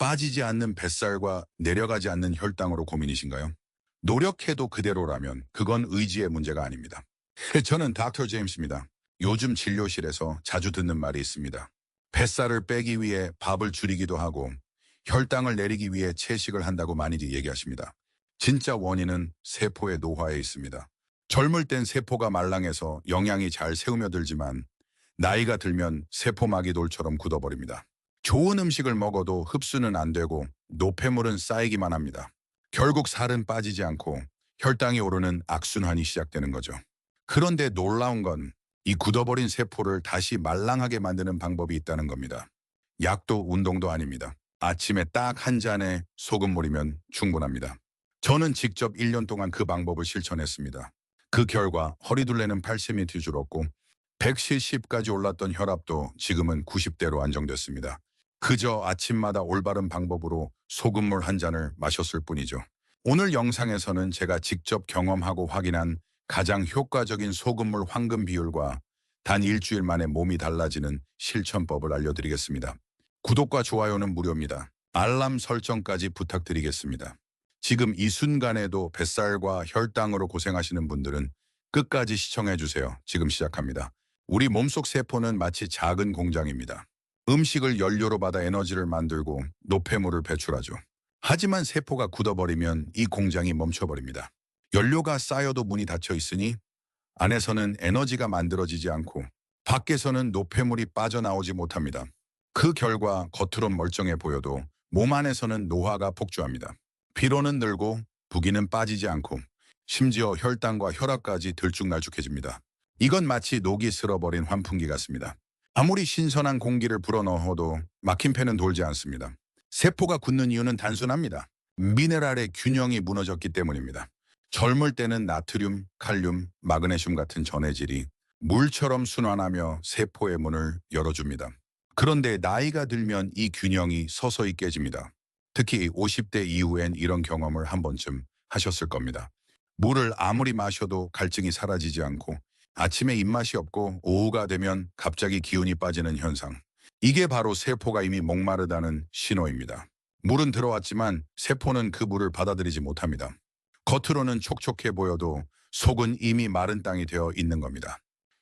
빠지지 않는 뱃살과 내려가지 않는 혈당으로 고민이신가요? 노력해도 그대로라면 그건 의지의 문제가 아닙니다. 저는 닥터 제임스입니다. 요즘 진료실에서 자주 듣는 말이 있습니다. 뱃살을 빼기 위해 밥을 줄이기도 하고 혈당을 내리기 위해 채식을 한다고 많이들 얘기하십니다. 진짜 원인은 세포의 노화에 있습니다. 젊을 땐 세포가 말랑해서 영양이 잘 새우며들지만 나이가 들면 세포막이 돌처럼 굳어버립니다. 좋은 음식을 먹어도 흡수는 안 되고 노폐물은 쌓이기만 합니다. 결국 살은 빠지지 않고 혈당이 오르는 악순환이 시작되는 거죠. 그런데 놀라운 건 이 굳어버린 세포를 다시 말랑하게 만드는 방법이 있다는 겁니다. 약도 운동도 아닙니다. 아침에 딱 한 잔의 소금물이면 충분합니다. 저는 직접 1년 동안 그 방법을 실천했습니다. 그 결과 허리둘레는 8cm 줄었고 170까지 올랐던 혈압도 지금은 90대로 안정됐습니다. 그저 아침마다 올바른 방법으로 소금물 한 잔을 마셨을 뿐이죠. 오늘 영상에서는 제가 직접 경험하고 확인한 가장 효과적인 소금물 황금 비율과 단 일주일 만에 몸이 달라지는 실천법을 알려드리겠습니다. 구독과 좋아요는 무료입니다. 알람 설정까지 부탁드리겠습니다. 지금 이 순간에도 뱃살과 혈당으로 고생하시는 분들은 끝까지 시청해주세요. 지금 시작합니다. 우리 몸속 세포는 마치 작은 공장입니다. 음식을 연료로 받아 에너지를 만들고 노폐물을 배출하죠. 하지만 세포가 굳어버리면 이 공장이 멈춰버립니다. 연료가 쌓여도 문이 닫혀 있으니 안에서는 에너지가 만들어지지 않고 밖에서는 노폐물이 빠져나오지 못합니다. 그 결과 겉으론 멀쩡해 보여도 몸 안에서는 노화가 폭주합니다. 피로는 늘고 부기는 빠지지 않고 심지어 혈당과 혈압까지 들쭉날쭉해집니다. 이건 마치 녹이 슬어버린 환풍기 같습니다. 아무리 신선한 공기를 불어넣어도 막힌 폐는 돌지 않습니다. 세포가 굳는 이유는 단순합니다. 미네랄의 균형이 무너졌기 때문입니다. 젊을 때는 나트륨, 칼륨, 마그네슘 같은 전해질이 물처럼 순환하며 세포의 문을 열어줍니다. 그런데 나이가 들면 이 균형이 서서히 깨집니다. 특히 50대 이후엔 이런 경험을 한 번쯤 하셨을 겁니다. 물을 아무리 마셔도 갈증이 사라지지 않고 아침에 입맛이 없고 오후가 되면 갑자기 기운이 빠지는 현상. 이게 바로 세포가 이미 목마르다는 신호입니다. 물은 들어왔지만 세포는 그 물을 받아들이지 못합니다. 겉으로는 촉촉해 보여도 속은 이미 마른 땅이 되어 있는 겁니다.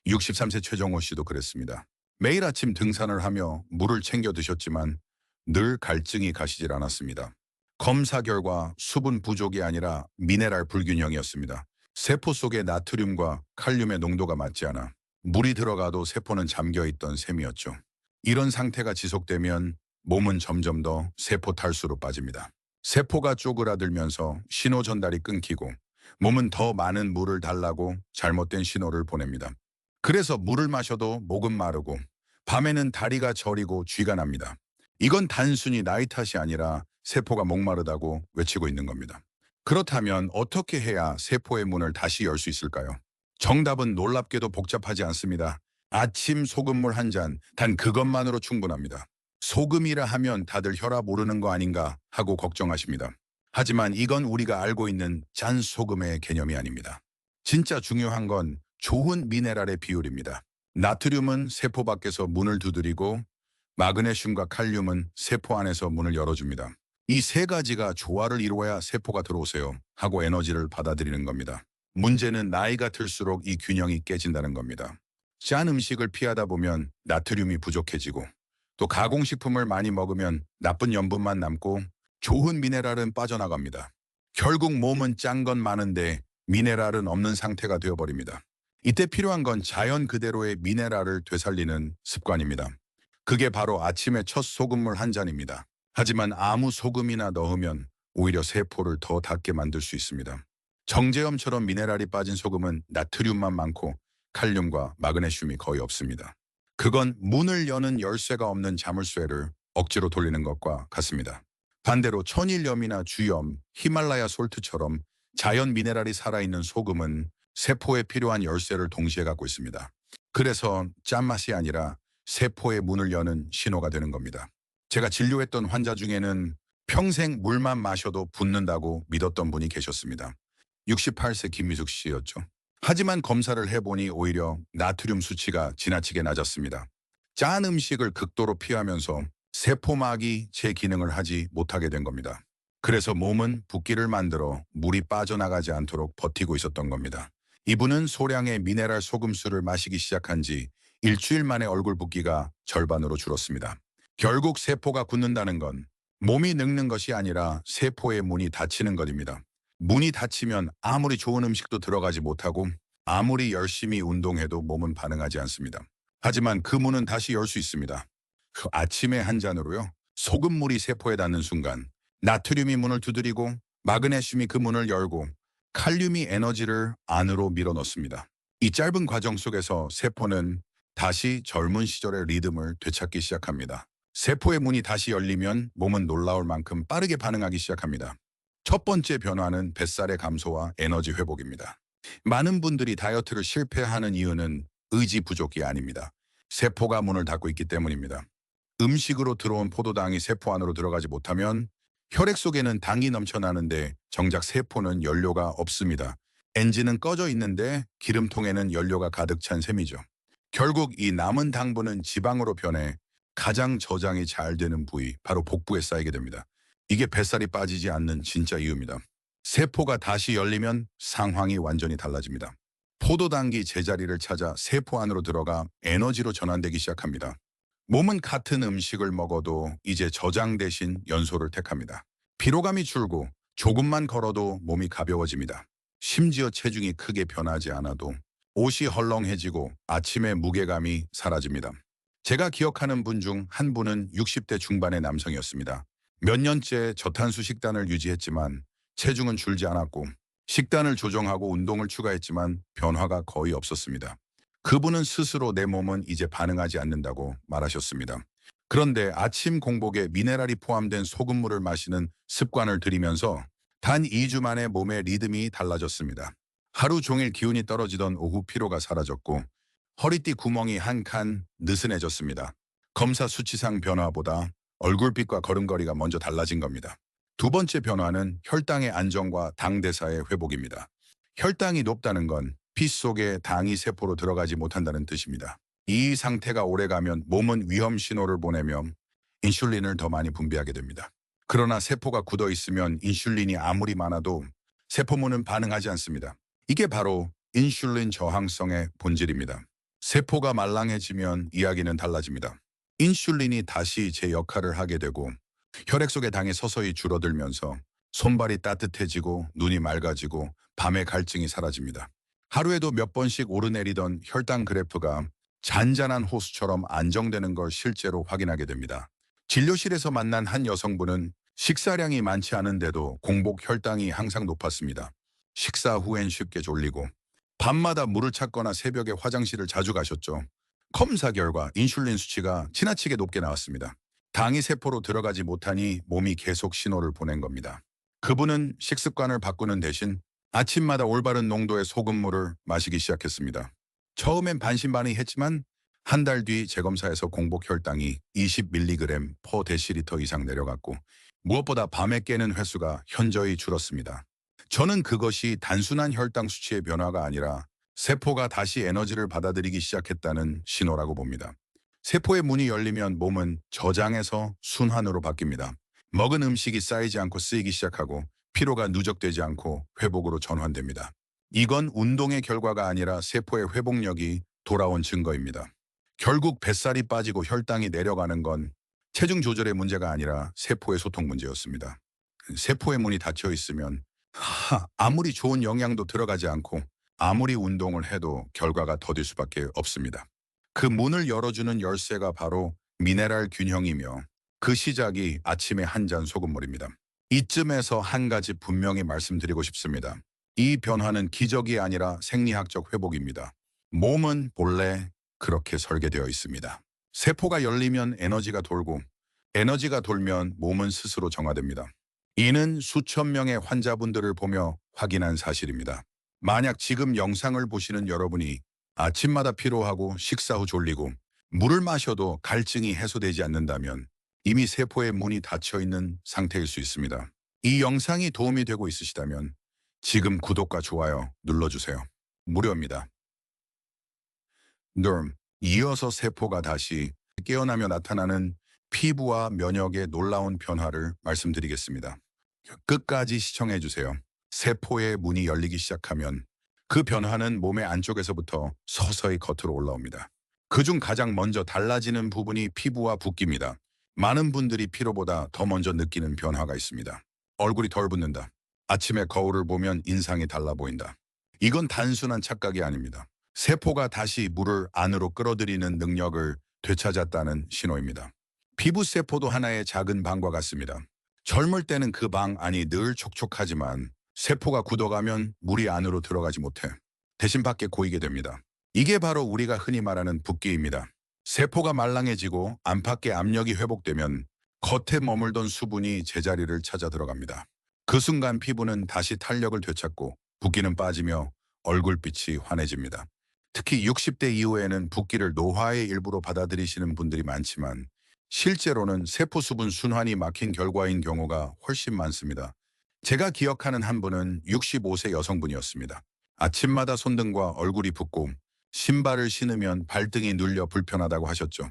63세 최정호 씨도 그랬습니다. 매일 아침 등산을 하며 물을 챙겨 드셨지만 늘 갈증이 가시질 않았습니다. 검사 결과 수분 부족이 아니라 미네랄 불균형이었습니다. 세포 속의 나트륨과 칼륨의 농도가 맞지 않아 물이 들어가도 세포는 잠겨있던 셈이었죠. 이런 상태가 지속되면 몸은 점점 더 세포 탈수로 빠집니다. 세포가 쪼그라들면서 신호 전달이 끊기고 몸은 더 많은 물을 달라고 잘못된 신호를 보냅니다. 그래서 물을 마셔도 목은 마르고 밤에는 다리가 저리고 쥐가 납니다. 이건 단순히 나이 탓이 아니라 세포가 목마르다고 외치고 있는 겁니다. 그렇다면 어떻게 해야 세포의 문을 다시 열 수 있을까요? 정답은 놀랍게도 복잡하지 않습니다. 아침 소금물 한 잔, 단 그것만으로 충분합니다. 소금이라 하면 다들 혈압 오르는 거 아닌가 하고 걱정하십니다. 하지만 이건 우리가 알고 있는 짠 소금의 개념이 아닙니다. 진짜 중요한 건 좋은 미네랄의 비율입니다. 나트륨은 세포 밖에서 문을 두드리고 마그네슘과 칼륨은 세포 안에서 문을 열어줍니다. 이 세 가지가 조화를 이루어야 세포가 들어오세요 하고 에너지를 받아들이는 겁니다. 문제는 나이가 들수록 이 균형이 깨진다는 겁니다. 짠 음식을 피하다 보면 나트륨이 부족해지고 또 가공식품을 많이 먹으면 나쁜 염분만 남고 좋은 미네랄은 빠져나갑니다. 결국 몸은 짠 건 많은데 미네랄은 없는 상태가 되어버립니다. 이때 필요한 건 자연 그대로의 미네랄을 되살리는 습관입니다. 그게 바로 아침에 첫 소금물 한 잔입니다. 하지만 아무 소금이나 넣으면 오히려 세포를 더 닳게 만들 수 있습니다. 정제염처럼 미네랄이 빠진 소금은 나트륨만 많고 칼륨과 마그네슘이 거의 없습니다. 그건 문을 여는 열쇠가 없는 자물쇠를 억지로 돌리는 것과 같습니다. 반대로 천일염이나 주염, 히말라야 솔트처럼 자연 미네랄이 살아있는 소금은 세포에 필요한 열쇠를 동시에 갖고 있습니다. 그래서 짠맛이 아니라 세포의 문을 여는 신호가 되는 겁니다. 제가 진료했던 환자 중에는 평생 물만 마셔도 붓는다고 믿었던 분이 계셨습니다. 68세 김미숙 씨였죠. 하지만 검사를 해보니 오히려 나트륨 수치가 지나치게 낮았습니다. 짠 음식을 극도로 피하면서 세포막이 제 기능을 하지 못하게 된 겁니다. 그래서 몸은 붓기를 만들어 물이 빠져나가지 않도록 버티고 있었던 겁니다. 이분은 소량의 미네랄 소금수를 마시기 시작한 지 일주일 만에 얼굴 붓기가 절반으로 줄었습니다. 결국 세포가 굳는다는 건 몸이 늙는 것이 아니라 세포의 문이 닫히는 것입니다. 문이 닫히면 아무리 좋은 음식도 들어가지 못하고 아무리 열심히 운동해도 몸은 반응하지 않습니다. 하지만 그 문은 다시 열 수 있습니다. 그 아침에 한 잔으로요. 소금물이 세포에 닿는 순간 나트륨이 문을 두드리고 마그네슘이 그 문을 열고 칼륨이 에너지를 안으로 밀어넣습니다. 이 짧은 과정 속에서 세포는 다시 젊은 시절의 리듬을 되찾기 시작합니다. 세포의 문이 다시 열리면 몸은 놀라울 만큼 빠르게 반응하기 시작합니다. 첫 번째 변화는 뱃살의 감소와 에너지 회복입니다. 많은 분들이 다이어트를 실패하는 이유는 의지 부족이 아닙니다. 세포가 문을 닫고 있기 때문입니다. 음식으로 들어온 포도당이 세포 안으로 들어가지 못하면 혈액 속에는 당이 넘쳐나는데 정작 세포는 연료가 없습니다. 엔진은 꺼져 있는데 기름통에는 연료가 가득 찬 셈이죠. 결국 이 남은 당분은 지방으로 변해 가장 저장이 잘 되는 부위, 바로 복부에 쌓이게 됩니다. 이게 뱃살이 빠지지 않는 진짜 이유입니다. 세포가 다시 열리면 상황이 완전히 달라집니다. 포도당이 제자리를 찾아 세포 안으로 들어가 에너지로 전환되기 시작합니다. 몸은 같은 음식을 먹어도 이제 저장 대신 연소를 택합니다. 피로감이 줄고 조금만 걸어도 몸이 가벼워집니다. 심지어 체중이 크게 변하지 않아도 옷이 헐렁해지고 아침에 무게감이 사라집니다. 제가 기억하는 분 중 한 분은 60대 중반의 남성이었습니다. 몇 년째 저탄수 식단을 유지했지만 체중은 줄지 않았고 식단을 조정하고 운동을 추가했지만 변화가 거의 없었습니다. 그분은 스스로 내 몸은 이제 반응하지 않는다고 말하셨습니다. 그런데 아침 공복에 미네랄이 포함된 소금물을 마시는 습관을 들이면서 단 2주 만에 몸의 리듬이 달라졌습니다. 하루 종일 기운이 떨어지던 오후 피로가 사라졌고 허리띠 구멍이 한 칸 느슨해졌습니다. 검사 수치상 변화보다 얼굴빛과 걸음걸이가 먼저 달라진 겁니다. 두 번째 변화는 혈당의 안정과 당 대사의 회복입니다. 혈당이 높다는 건 피 속에 당이 세포로 들어가지 못한다는 뜻입니다. 이 상태가 오래가면 몸은 위험 신호를 보내며 인슐린을 더 많이 분비하게 됩니다. 그러나 세포가 굳어 있으면 인슐린이 아무리 많아도 세포문은 반응하지 않습니다. 이게 바로 인슐린 저항성의 본질입니다. 세포가 말랑해지면 이야기는 달라집니다. 인슐린이 다시 제 역할을 하게 되고 혈액 속의 당이 서서히 줄어들면서 손발이 따뜻해지고 눈이 맑아지고 밤의 갈증이 사라집니다. 하루에도 몇 번씩 오르내리던 혈당 그래프가 잔잔한 호수처럼 안정되는 걸 실제로 확인하게 됩니다. 진료실에서 만난 한 여성분은 식사량이 많지 않은데도 공복 혈당이 항상 높았습니다. 식사 후엔 쉽게 졸리고 밤마다 물을 찾거나 새벽에 화장실을 자주 가셨죠. 검사 결과 인슐린 수치가 지나치게 높게 나왔습니다. 당이 세포로 들어가지 못하니 몸이 계속 신호를 보낸 겁니다. 그분은 식습관을 바꾸는 대신 아침마다 올바른 농도의 소금물을 마시기 시작했습니다. 처음엔 반신반의했지만 한 달 뒤 재검사에서 공복 혈당이 20mg per 데시리터 이상 내려갔고 무엇보다 밤에 깨는 횟수가 현저히 줄었습니다. 저는 그것이 단순한 혈당 수치의 변화가 아니라 세포가 다시 에너지를 받아들이기 시작했다는 신호라고 봅니다. 세포의 문이 열리면 몸은 저장에서 순환으로 바뀝니다. 먹은 음식이 쌓이지 않고 쓰이기 시작하고 피로가 누적되지 않고 회복으로 전환됩니다. 이건 운동의 결과가 아니라 세포의 회복력이 돌아온 증거입니다. 결국 뱃살이 빠지고 혈당이 내려가는 건 체중 조절의 문제가 아니라 세포의 소통 문제였습니다. 세포의 문이 닫혀 있으면 아무리 좋은 영양도 들어가지 않고 아무리 운동을 해도 결과가 더딜 수밖에 없습니다. 그 문을 열어주는 열쇠가 바로 미네랄 균형이며 그 시작이 아침에 한 잔 소금물입니다. 이쯤에서 한 가지 분명히 말씀드리고 싶습니다. 이 변화는 기적이 아니라 생리학적 회복입니다. 몸은 본래 그렇게 설계되어 있습니다. 세포가 열리면 에너지가 돌고 에너지가 돌면 몸은 스스로 정화됩니다. 이는 수천 명의 환자분들을 보며 확인한 사실입니다. 만약 지금 영상을 보시는 여러분이 아침마다 피로하고 식사 후 졸리고 물을 마셔도 갈증이 해소되지 않는다면 이미 세포의 문이 닫혀 있는 상태일 수 있습니다. 이 영상이 도움이 되고 있으시다면 지금 구독과 좋아요 눌러주세요. 무료입니다. 이어서 세포가 다시 깨어나며 나타나는 피부와 면역의 놀라운 변화를 말씀드리겠습니다. 끝까지 시청해 주세요. 세포의 문이 열리기 시작하면 그 변화는 몸의 안쪽에서부터 서서히 겉으로 올라옵니다. 그중 가장 먼저 달라지는 부분이 피부와 붓기입니다. 많은 분들이 피로보다 더 먼저 느끼는 변화가 있습니다. 얼굴이 덜 붓는다. 아침에 거울을 보면 인상이 달라 보인다. 이건 단순한 착각이 아닙니다. 세포가 다시 물을 안으로 끌어들이는 능력을 되찾았다는 신호입니다. 피부 세포도 하나의 작은 방과 같습니다. 젊을 때는 그 방 안이 늘 촉촉하지만 세포가 굳어가면 물이 안으로 들어가지 못해 대신 밖에 고이게 됩니다. 이게 바로 우리가 흔히 말하는 붓기입니다. 세포가 말랑해지고 안팎의 압력이 회복되면 겉에 머물던 수분이 제자리를 찾아 들어갑니다. 그 순간 피부는 다시 탄력을 되찾고 붓기는 빠지며 얼굴빛이 환해집니다. 특히 60대 이후에는 붓기를 노화의 일부로 받아들이시는 분들이 많지만 실제로는 세포 수분 순환이 막힌 결과인 경우가 훨씬 많습니다. 제가 기억하는 한 분은 65세 여성분이었습니다. 아침마다 손등과 얼굴이 붓고 신발을 신으면 발등이 눌려 불편하다고 하셨죠.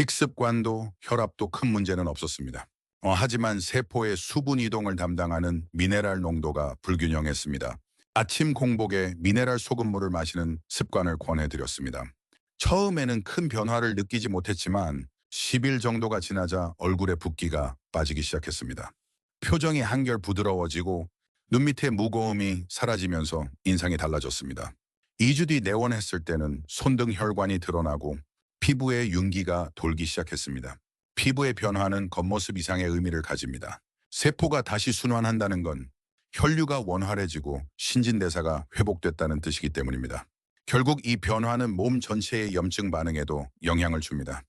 식습관도 혈압도 큰 문제는 없었습니다. 하지만 세포의 수분 이동을 담당하는 미네랄 농도가 불균형했습니다. 아침 공복에 미네랄 소금물을 마시는 습관을 권해드렸습니다. 처음에는 큰 변화를 느끼지 못했지만 10일 정도가 지나자 얼굴에 붓기가 빠지기 시작했습니다. 표정이 한결 부드러워지고 눈 밑에 무거움이 사라지면서 인상이 달라졌습니다. 2주 뒤 내원했을 때는 손등 혈관이 드러나고 피부에 윤기가 돌기 시작했습니다. 피부의 변화는 겉모습 이상의 의미를 가집니다. 세포가 다시 순환한다는 건 혈류가 원활해지고 신진대사가 회복됐다는 뜻이기 때문입니다. 결국 이 변화는 몸 전체의 염증 반응에도 영향을 줍니다.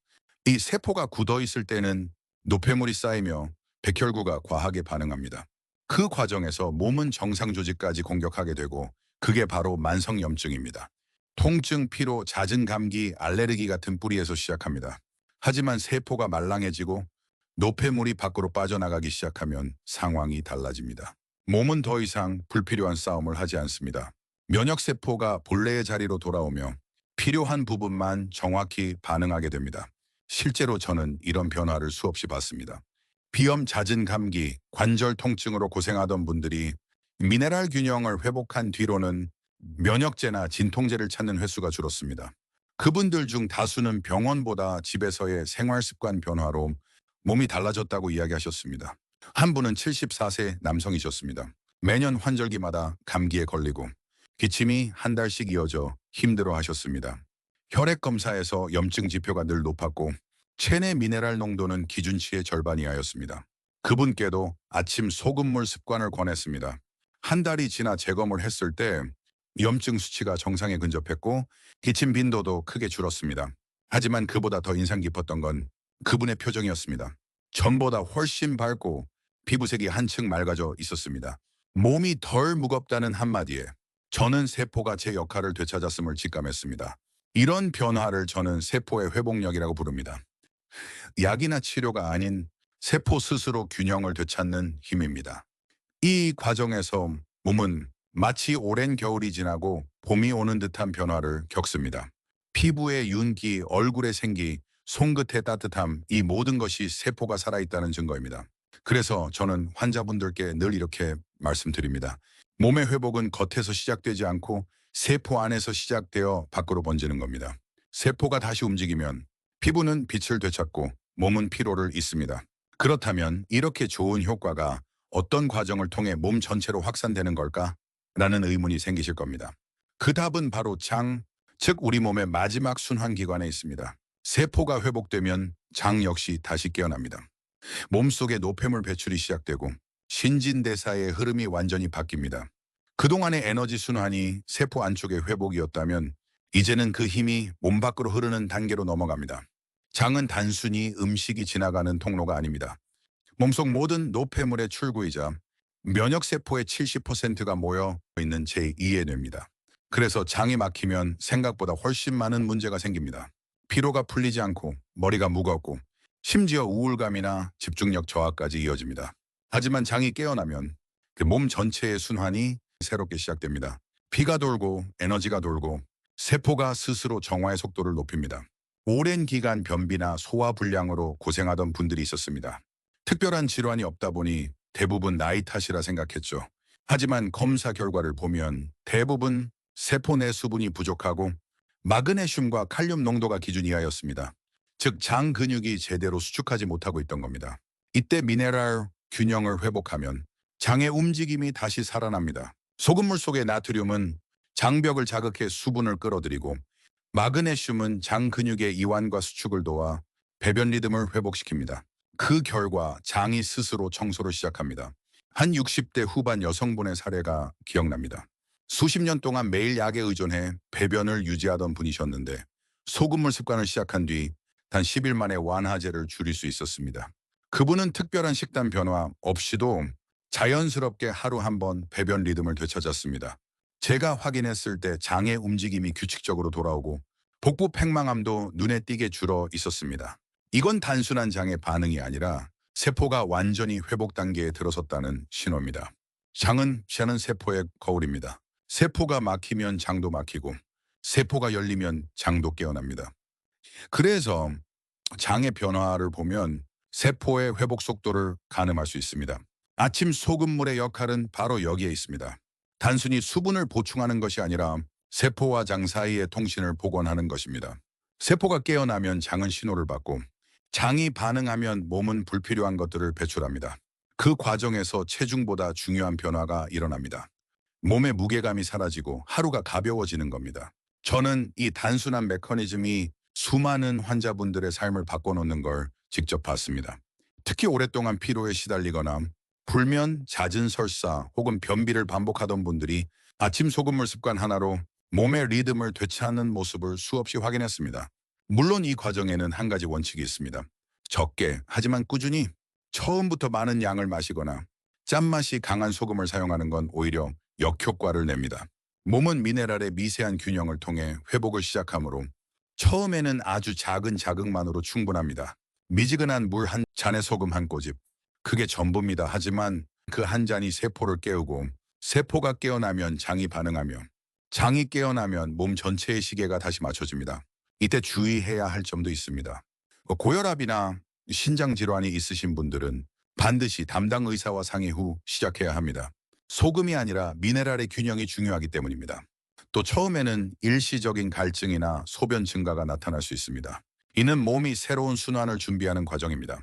이 세포가 굳어 있을 때는 노폐물이 쌓이며 백혈구가 과하게 반응합니다. 그 과정에서 몸은 정상 조직까지 공격하게 되고 그게 바로 만성염증입니다. 통증, 피로, 잦은 감기, 알레르기 같은 뿌리에서 시작합니다. 하지만 세포가 말랑해지고 노폐물이 밖으로 빠져나가기 시작하면 상황이 달라집니다. 몸은 더 이상 불필요한 싸움을 하지 않습니다. 면역세포가 본래의 자리로 돌아오며 필요한 부분만 정확히 반응하게 됩니다. 실제로 저는 이런 변화를 수없이 봤습니다. 비염, 잦은 감기, 관절 통증으로 고생하던 분들이 미네랄 균형을 회복한 뒤로는 면역제나 진통제를 찾는 횟수가 줄었습니다. 그분들 중 다수는 병원보다 집에서의 생활습관 변화로 몸이 달라졌다고 이야기하셨습니다. 한 분은 74세 남성이셨습니다. 매년 환절기마다 감기에 걸리고 기침이 한 달씩 이어져 힘들어 하셨습니다. 혈액 검사에서 염증 지표가 늘 높았고 체내 미네랄 농도는 기준치의 절반 이하였습니다. 그분께도 아침 소금물 습관을 권했습니다. 한 달이 지나 재검을 했을 때 염증 수치가 정상에 근접했고 기침 빈도도 크게 줄었습니다. 하지만 그보다 더 인상 깊었던 건 그분의 표정이었습니다. 전보다 훨씬 밝고 피부색이 한층 맑아져 있었습니다. 몸이 덜 무겁다는 한마디에 저는 세포가 제 역할을 되찾았음을 직감했습니다. 이런 변화를 저는 세포의 회복력이라고 부릅니다. 약이나 치료가 아닌 세포 스스로 균형을 되찾는 힘입니다. 이 과정에서 몸은 마치 오랜 겨울이 지나고 봄이 오는 듯한 변화를 겪습니다. 피부의 윤기, 얼굴의 생기, 손끝의 따뜻함, 이 모든 것이 세포가 살아있다는 증거입니다. 그래서 저는 환자분들께 늘 이렇게 말씀드립니다. 몸의 회복은 겉에서 시작되지 않고 세포 안에서 시작되어 밖으로 번지는 겁니다. 세포가 다시 움직이면 피부는 빛을 되찾고 몸은 피로를 잊습니다. 그렇다면 이렇게 좋은 효과가 어떤 과정을 통해 몸 전체로 확산되는 걸까? 라는 의문이 생기실 겁니다. 그 답은 바로 장, 즉 우리 몸의 마지막 순환기관에 있습니다. 세포가 회복되면 장 역시 다시 깨어납니다. 몸속에 노폐물 배출이 시작되고 신진대사의 흐름이 완전히 바뀝니다. 그동안의 에너지 순환이 세포 안쪽의 회복이었다면 이제는 그 힘이 몸 밖으로 흐르는 단계로 넘어갑니다. 장은 단순히 음식이 지나가는 통로가 아닙니다. 몸속 모든 노폐물의 출구이자 면역세포의 70%가 모여 있는 제2의 뇌입니다. 그래서 장이 막히면 생각보다 훨씬 많은 문제가 생깁니다. 피로가 풀리지 않고 머리가 무겁고 심지어 우울감이나 집중력 저하까지 이어집니다. 하지만 장이 깨어나면 그 몸 전체의 순환이 새롭게 시작됩니다. 피가 돌고 에너지가 돌고 세포가 스스로 정화의 속도를 높입니다. 오랜 기간 변비나 소화불량으로 고생하던 분들이 있었습니다. 특별한 질환이 없다 보니 대부분 나이 탓이라 생각했죠. 하지만 검사 결과를 보면 대부분 세포 내 수분이 부족하고 마그네슘과 칼륨 농도가 기준 이하였습니다. 즉, 장 근육이 제대로 수축하지 못하고 있던 겁니다. 이때 미네랄 균형을 회복하면 장의 움직임이 다시 살아납니다. 소금물 속의 나트륨은 장벽을 자극해 수분을 끌어들이고 마그네슘은 장 근육의 이완과 수축을 도와 배변 리듬을 회복시킵니다. 그 결과 장이 스스로 청소를 시작합니다. 한 60대 후반 여성분의 사례가 기억납니다. 수십 년 동안 매일 약에 의존해 배변을 유지하던 분이셨는데 소금물 습관을 시작한 뒤 단 10일 만에 완화제를 줄일 수 있었습니다. 그분은 특별한 식단 변화 없이도 자연스럽게 하루 한 번 배변 리듬을 되찾았습니다. 제가 확인했을 때 장의 움직임이 규칙적으로 돌아오고 복부 팽만함도 눈에 띄게 줄어 있었습니다. 이건 단순한 장의 반응이 아니라 세포가 완전히 회복 단계에 들어섰다는 신호입니다. 장은 세포의 거울입니다. 세포가 막히면 장도 막히고 세포가 열리면 장도 깨어납니다. 그래서 장의 변화를 보면 세포의 회복 속도를 가늠할 수 있습니다. 아침 소금물의 역할은 바로 여기에 있습니다. 단순히 수분을 보충하는 것이 아니라 세포와 장 사이의 통신을 복원하는 것입니다. 세포가 깨어나면 장은 신호를 받고 장이 반응하면 몸은 불필요한 것들을 배출합니다. 그 과정에서 체중보다 중요한 변화가 일어납니다. 몸의 무게감이 사라지고 하루가 가벼워지는 겁니다. 저는 이 단순한 메커니즘이 수많은 환자분들의 삶을 바꿔놓는 걸 직접 봤습니다. 특히 오랫동안 피로에 시달리거나 불면, 잦은 설사 혹은 변비를 반복하던 분들이 아침 소금물 습관 하나로 몸의 리듬을 되찾는 모습을 수없이 확인했습니다. 물론 이 과정에는 한 가지 원칙이 있습니다. 적게 하지만 꾸준히 처음부터 많은 양을 마시거나 짠맛이 강한 소금을 사용하는 건 오히려 역효과를 냅니다. 몸은 미네랄의 미세한 균형을 통해 회복을 시작하므로 처음에는 아주 작은 자극만으로 충분합니다. 미지근한 물 한 잔에 소금 한 꼬집. 그게 전부입니다. 하지만 그 한 잔이 세포를 깨우고 세포가 깨어나면 장이 반응하며 장이 깨어나면 몸 전체의 시계가 다시 맞춰집니다. 이때 주의해야 할 점도 있습니다. 고혈압이나 신장 질환이 있으신 분들은 반드시 담당 의사와 상의 후 시작해야 합니다. 소금이 아니라 미네랄의 균형이 중요하기 때문입니다. 또 처음에는 일시적인 갈증이나 소변 증가가 나타날 수 있습니다. 이는 몸이 새로운 순환을 준비하는 과정입니다.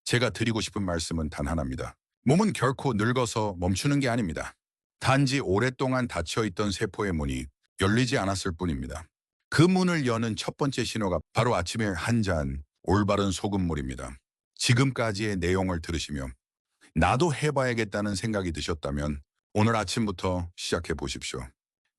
제가 드리고 싶은 말씀은 단 하나입니다. 몸은 결코 늙어서 멈추는 게 아닙니다. 단지 오랫동안 닫혀있던 세포의 문이 열리지 않았을 뿐입니다. 그 문을 여는 첫 번째 신호가 바로 아침에 한 잔 올바른 소금물입니다. 지금까지의 내용을 들으시며 나도 해봐야겠다는 생각이 드셨다면 오늘 아침부터 시작해 보십시오.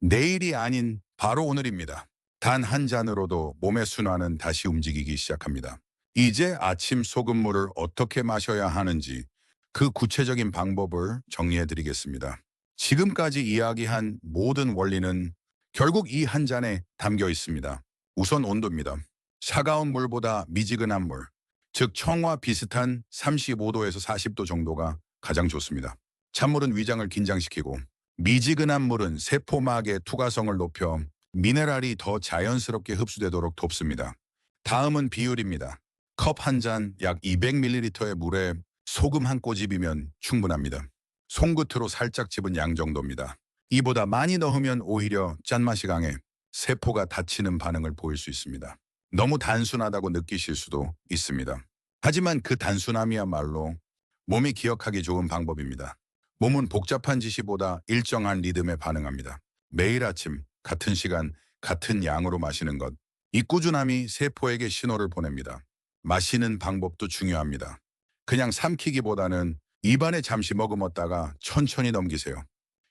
내일이 아닌 바로 오늘입니다. 단 한 잔으로도 몸의 순환은 다시 움직이기 시작합니다. 이제 아침 소금물을 어떻게 마셔야 하는지 그 구체적인 방법을 정리해 드리겠습니다. 지금까지 이야기한 모든 원리는 결국 이 한 잔에 담겨 있습니다. 우선 온도입니다. 차가운 물보다 미지근한 물, 즉 청와 비슷한 35도에서 40도 정도가 가장 좋습니다. 찬물은 위장을 긴장시키고 미지근한 물은 세포막의 투과성을 높여 미네랄이 더 자연스럽게 흡수되도록 돕습니다. 다음은 비율입니다. 컵 한 잔 약 200ml의 물에 소금 한 꼬집이면 충분합니다. 손끝으로 살짝 집은 양 정도입니다. 이보다 많이 넣으면 오히려 짠맛이 강해 세포가 다치는 반응을 보일 수 있습니다. 너무 단순하다고 느끼실 수도 있습니다. 하지만 그 단순함이야말로 몸이 기억하기 좋은 방법입니다. 몸은 복잡한 지시보다 일정한 리듬에 반응합니다. 매일 아침 같은 시간 같은 양으로 마시는 것. 이 꾸준함이 세포에게 신호를 보냅니다. 마시는 방법도 중요합니다. 그냥 삼키기보다는 입안에 잠시 머금었다가 천천히 넘기세요.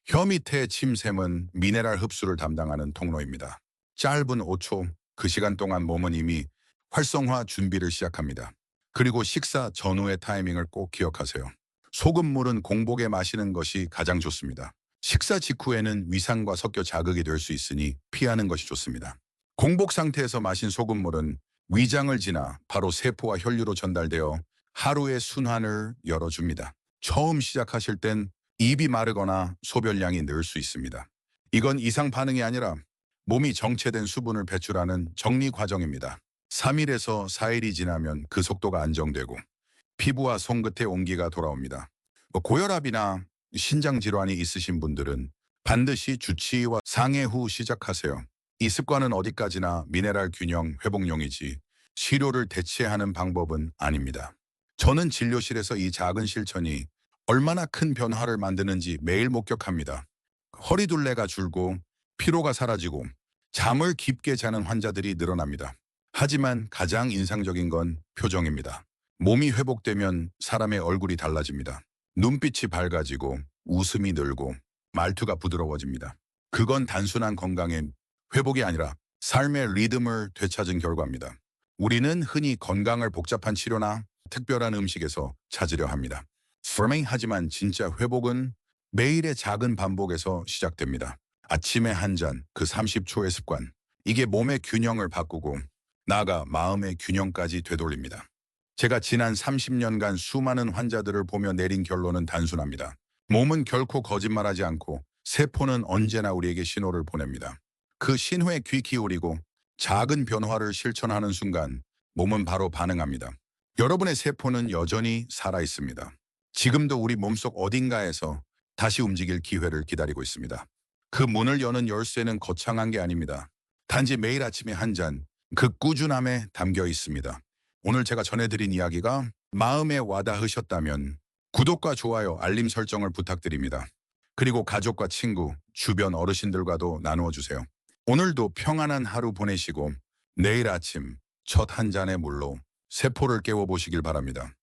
혀 밑의 침샘은 미네랄 흡수를 담당하는 통로입니다. 짧은 5초, 그 시간 동안 몸은 이미 활성화 준비를 시작합니다. 그리고 식사 전후의 타이밍을 꼭 기억하세요. 소금물은 공복에 마시는 것이 가장 좋습니다. 식사 직후에는 위산과 섞여 자극이 될 수 있으니 피하는 것이 좋습니다. 공복 상태에서 마신 소금물은 위장을 지나 바로 세포와 혈류로 전달되어 하루의 순환을 열어줍니다. 처음 시작하실 땐 입이 마르거나 소변량이 늘 수 있습니다. 이건 이상 반응이 아니라 몸이 정체된 수분을 배출하는 정리 과정입니다. 3일에서 4일이 지나면 그 속도가 안정되고 피부와 손끝에 온기가 돌아옵니다. 고혈압이나 신장 질환이 있으신 분들은 반드시 주치의와 상해 후 시작하세요. 이 습관은 어디까지나 미네랄 균형 회복용이지 치료를 대체하는 방법은 아닙니다. 저는 진료실에서 이 작은 실천이 얼마나 큰 변화를 만드는지 매일 목격합니다. 허리둘레가 줄고 피로가 사라지고 잠을 깊게 자는 환자들이 늘어납니다. 하지만 가장 인상적인 건 표정입니다. 몸이 회복되면 사람의 얼굴이 달라집니다. 눈빛이 밝아지고 웃음이 늘고 말투가 부드러워집니다. 그건 단순한 건강의 회복이 아니라 삶의 리듬을 되찾은 결과입니다. 우리는 흔히 건강을 복잡한 치료나 특별한 음식에서 찾으려 합니다. 하지만 진짜 회복은 매일의 작은 반복에서 시작됩니다. 아침에 한 잔, 그 30초의 습관. 이게 몸의 균형을 바꾸고 나아가 마음의 균형까지 되돌립니다. 제가 지난 30년간 수많은 환자들을 보며 내린 결론은 단순합니다. 몸은 결코 거짓말하지 않고 세포는 언제나 우리에게 신호를 보냅니다. 그 신호에 귀 기울이고 작은 변화를 실천하는 순간 몸은 바로 반응합니다. 여러분의 세포는 여전히 살아있습니다. 지금도 우리 몸속 어딘가에서 다시 움직일 기회를 기다리고 있습니다. 그 문을 여는 열쇠는 거창한 게 아닙니다. 단지 매일 아침에 한 잔, 그 꾸준함에 담겨 있습니다. 오늘 제가 전해드린 이야기가 마음에 와닿으셨다면 구독과 좋아요, 알림 설정을 부탁드립니다. 그리고 가족과 친구, 주변 어르신들과도 나누어 주세요. 오늘도 평안한 하루 보내시고 내일 아침 첫 한 잔의 물로 세포를 깨워보시길 바랍니다.